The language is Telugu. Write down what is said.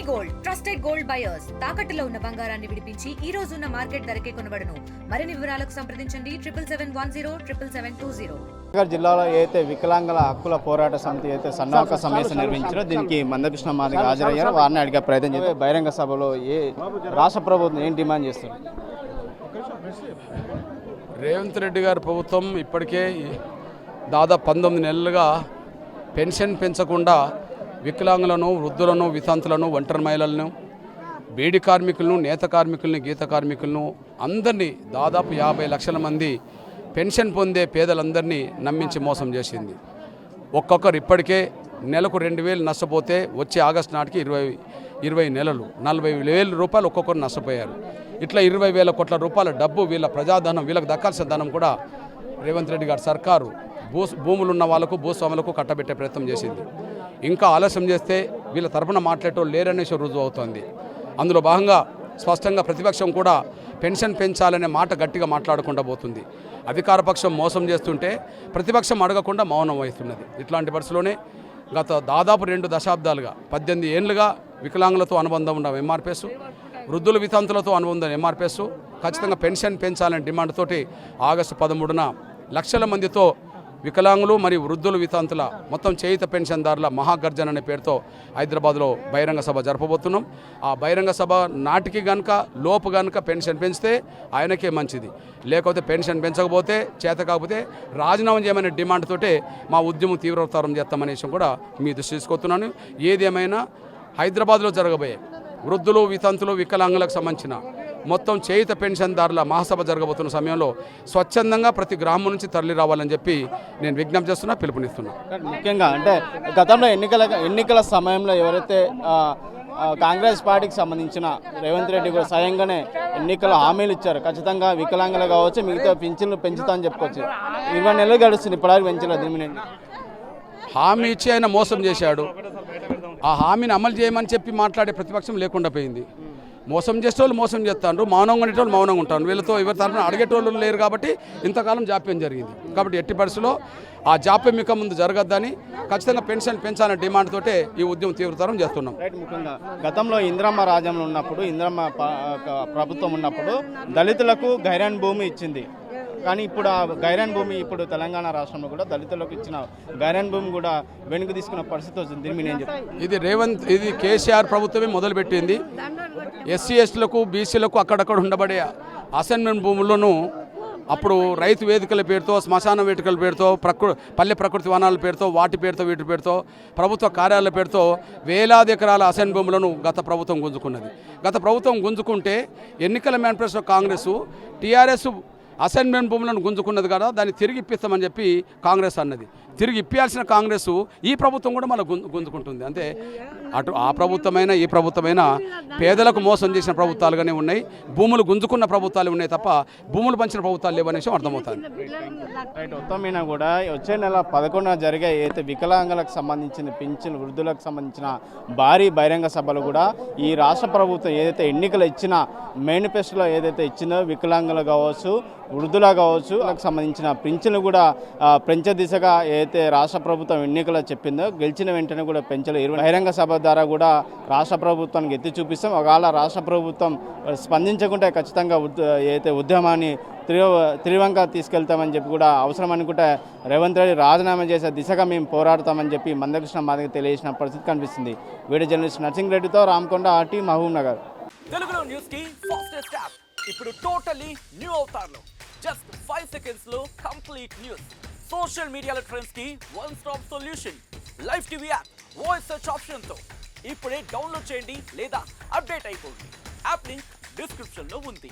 గోల్డ్ ట్రస్టెడ్ గోల్డ్ బయర్స్ తాకట్టులో ఉన్న బంగారాన్ని విడిపించి ఈ రోజు ఉన్న మార్కెట్ ధరకే కొనబడును. మరిన్ని వివరాలకు సంప్రదించండి 7710 జిల్లాలో అయితే వికలాంగుల హక్కుల పోరాట సమితి అయితే సన్నాహక సమావేశం నిర్వహించారో దీనికి మందకృష్ణ మాదిగ హాజరయ్యారు. వారిని అడిగే ప్రయత్నం చేస్తే బహిరంగ సభలో రాష్ట్ర ప్రభుత్వం ఏం డిమాండ్ చేస్తుంది? రేవంత్ రెడ్డి గారి ప్రభుత్వం ఇప్పటికే దాదాపు 19 నెలలుగా పెన్షన్ పెంచకుండా వికలాంగులను, వృద్ధులను, వితంతులను, ఒంటరి మహిళలను, బీడి కార్మికులను, నేత కార్మికులను, గీత కార్మికులను అందరినీ దాదాపు 50 లక్షల మంది పెన్షన్ పొందే పేదలందరినీ నమ్మించి మోసం చేసింది. ఒక్కొక్కరు ఇప్పటికే నెలకు 2,000 నష్టపోతే వచ్చే ఆగస్టు నాటికి 20 నెలలు 40,000 రూపాయలు ఒక్కొక్కరు నష్టపోయారు. ఇట్లా 20,000 కోట్ల రూపాయల డబ్బు వీళ్ళ ప్రజాధనం, వీళ్ళకి దక్కాల్సిన ధనం కూడా రేవంత్ రెడ్డి గారి సర్కారు భూములు ఉన్న వాళ్ళకు, భూస్వాములకు కట్టబెట్టే ప్రయత్నం చేసింది. ఇంకా ఆలస్యం చేస్తే వీళ్ళ తరఫున మాట్లాడేటోళ్ళు లేరనేసి రుజువు అవుతోంది. అందులో భాగంగా స్పష్టంగా ప్రతిపక్షం కూడా పెన్షన్ పెంచాలనే మాట గట్టిగా మాట్లాడకుండా పోతుంది. అధికార పక్షం మోసం చేస్తుంటే ప్రతిపక్షం అడగకుండా మౌనం వహిస్తున్నది. ఇట్లాంటి పరిస్థితిలోనే గత దాదాపు 2 దశాబ్దాలుగా 18 ఏళ్లుగా వికలాంగులతో అనుబంధం ఉన్న ఎంఆర్పిఎస్, వృద్ధుల వితంతులతో అనుబంధం ఎంఆర్పిఎస్ ఖచ్చితంగా పెన్షన్ పెంచాలనే డిమాండ్ తోటి ఆగస్టు 13న లక్షల మందితో వికలాంగులు మరియు వృద్ధుల వితంతుల మొత్తం చేయుత పెన్షన్దారుల మహాగర్జన అనే పేరుతో హైదరాబాద్లో బహిరంగ సభ జరపబోతున్నాం. ఆ బహిరంగ సభ నాటికి గనుక లోపు గనుక పెన్షన్ పెంచితే ఆయనకే మంచిది, లేకపోతే పెన్షన్ పెంచకపోతే చేత కాకపోతే రాజీనామా చేయమనే డిమాండ్ తోటే మా ఉద్యమం తీవ్రతరం చేస్తామనే విషయం కూడా మీ దృష్టి తీసుకొస్తున్నాను. ఏది ఏమైనా హైదరాబాద్లో జరగబోయే వృద్ధులు, వితంతులు, వికలాంగులకు సంబంధించిన మొత్తం చేయుత పెన్షన్దారుల మహాసభ జరగబోతున్న సమయంలో స్వచ్ఛందంగా ప్రతి గ్రామం నుంచి తరలి రావాలని చెప్పి నేను విజ్ఞప్తి చేస్తున్నా, పిలుపునిస్తున్నా. ముఖ్యంగా అంటే గతంలో ఎన్నికల సమయంలో ఎవరైతే కాంగ్రెస్ పార్టీకి సంబంధించిన రేవంత్ రెడ్డి కూడా స్వయంగానే ఎన్నికల హామీలు ఇచ్చారు. ఖచ్చితంగా వికలాంగులు కావచ్చు, మిగతా పింఛన్లు పెంచుతా అని చెప్పుకోవచ్చు. 20 నెలలు గడుస్తుంది, ఇప్పటివరకు పెంచలేదు. దీని హామీ ఇచ్చి ఆయన మోసం చేశాడు. ఆ హామీని అమలు చేయమని చెప్పి మాట్లాడే ప్రతిపక్షం లేకుండా పోయింది. మోసం చేసేవాళ్ళు మోసం చేస్తాను, మౌనంగా ఉండేటోళ్ళు మౌనంగా ఉంటాను. వీళ్ళతో ఎవరి తరఫున అడిగేటోళ్ళు లేరు కాబట్టి ఇంతకాలం జాప్యం జరిగింది. కాబట్టి ఎట్టి పరిస్థితుల్లో ఆ జాప్యం ఇక ముందు జరగద్దని ఖచ్చితంగా పెన్షన్ పెంచాలనే డిమాండ్ తోటే ఈ ఉద్యమం తీవ్రతరం చేస్తున్నాం. ముఖ్యంగా గతంలో ఇందిరమ్మ రాజ్యంలో ఉన్నప్పుడు, ఇందిరమ్మ ప్రభుత్వం ఉన్నప్పుడు దళితులకు గైరాన్ భూమి ఇచ్చింది. కానీ ఇప్పుడు ఆ గైరాన్ భూమి ఇప్పుడు తెలంగాణ రాష్ట్రంలో కూడా దళితులకు ఇచ్చిన గైరాన్ భూమి కూడా వెనుక తీసుకున్న పరిస్థితి వచ్చింది. దీన్ని నేను చెప్తాను, ఇది కేసీఆర్ ప్రభుత్వమే మొదలుపెట్టింది. ఎస్సీ ఎస్టీలకు, బీసీలకు అక్కడక్కడ ఉండబడే అసైన్మెంట్ భూములను అప్పుడు రైతు వేదికల పేరుతో, శ్మశాన వేదికల పేరుతో, పల్లె ప్రకృతి వనాల పేరుతో, వాటి పేరుతో, వీటి పేరుతో, ప్రభుత్వ కార్యాలయాల పేరుతో వేలాది ఎకరాల అసైన్ భూములను గత ప్రభుత్వం గుంజుకున్నది. గత ప్రభుత్వం గుంజుకుంటే ఎన్నికల మేనిఫెస్టో కాంగ్రెస్, టీఆర్ఎస్ అసైన్మెంట్ భూములను గుంజుకున్నది కదా, దాన్ని తిరిగి ఇప్పిస్తామని చెప్పి కాంగ్రెస్ అన్నది. తిరిగి ఇప్పాల్సిన కాంగ్రెస్ ఈ ప్రభుత్వం కూడా మళ్ళీ గుంజుకుంటుంది. అంటే అటు ఆ ప్రభుత్వమైనా ఈ ప్రభుత్వమైనా పేదలకు మోసం చేసిన ప్రభుత్వాలుగానే ఉన్నాయి, భూములు గుంజుకున్న ప్రభుత్వాలు ఉన్నాయి తప్ప భూములు పంచిన ప్రభుత్వాలు లేవనే విషయం అర్థమవుతుంది. మొత్తమైనా కూడా వచ్చే నెల 11న జరిగే అయితే వికలాంగులకు సంబంధించిన పింఛన్, వృద్ధులకు సంబంధించిన భారీ బహిరంగ సభలు కూడా ఈ రాష్ట్ర ప్రభుత్వం ఏదైతే ఎన్నికలు ఇచ్చిన మేనిఫెస్టోలో ఏదైతే ఇచ్చిందో వికలాంగులు కావచ్చు, వృద్ధులు కావచ్చు, వాళ్ళకి సంబంధించిన పింఛన్లు కూడా పెంచే దిశగా ఏదైతే రాష్ట్ర ప్రభుత్వం ఎన్నికల్లో చెప్పిందో గెలిచిన వెంటనే కూడా పెంచలేదు. బహిరంగ సభ ద్వారా కూడా రాష్ట్ర ప్రభుత్వానికి ఎత్తి చూపిస్తాం. ఒకవేళ రాష్ట్ర ప్రభుత్వం స్పందించకుంటే ఖచ్చితంగా ఏదైతే ఉద్యమాన్ని త్రివంక తీసుకెళ్తామని చెప్పి కూడా అవసరం అనుకుంటే రేవంత్ రెడ్డి రాజీనామా చేసే దిశగా మేము పోరాడతామని చెప్పి మందకృష్ణ మాదిగ తెలియజేసిన పరిస్థితి కనిపిస్తుంది. వీడియో జర్నలిస్ట్ నర్సింగ్ రెడ్డితో రామకొండ, ఆర్టీ, మహబూబ్ నగర్. తెలుగులో న్యూస్ కి ఫాస్టెస్ట్ యాప్ ఇప్పుడు టోటలీ న్యూ అవతార్లో జస్ట్ 5 seconds లో కంప్లీట్ న్యూస్. సోషల్ మీడియాలో ట్రెండ్స్ కి one stop solution. Live TV app voice search option తో ఇప్పుడే డౌన్లోడ్ చేయండి లేదా అప్డేట్ అయిపోండి. యాప్ లింక్ డిస్క్రిప్షన్ లో ఉంది.